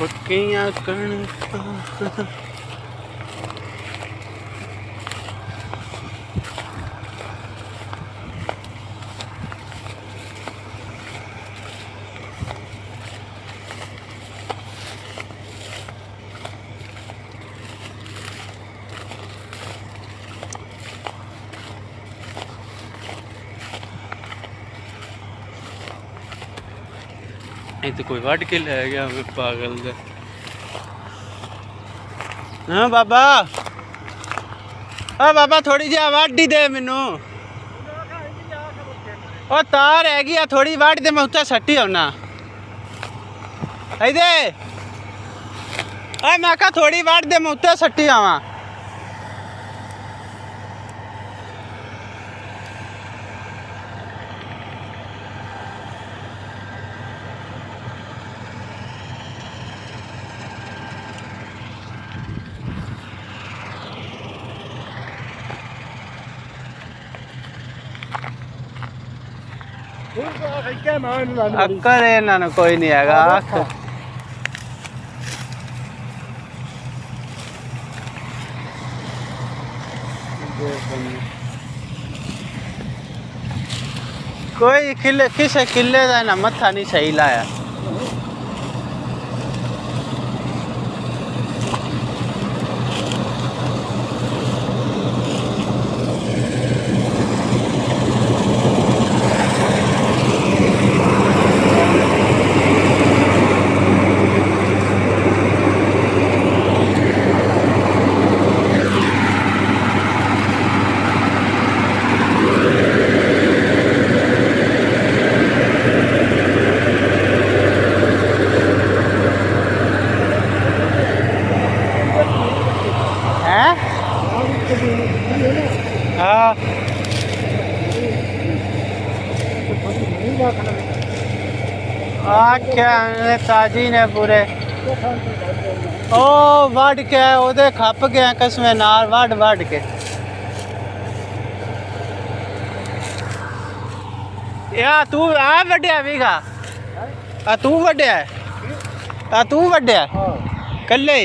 पक्कियां कणकां तो कोई वट के लै गया मैं पागल दे। हाँ बाबा, हाँ बाबा थोड़ी जी वट ही दे मैनू। ओ तार हैगी आ थोड़ी वट दे, मैं उत्थे सट्टी आना दे। मैं कहा थोड़ी वट दे, मैं उत्थे सट्टी आवा। अक्कर इन्होंने कोई नहीं है। कोई किले किसे किले का ना मत्था नहीं सही लाया। हाँ आख्या ताजी ने पूरे ओ वड के ओदे खप गया कसमे नाल वड वड के। या तू आ वड्या वीगा, आ तू वड्या, आ तू वड्या कल्ले।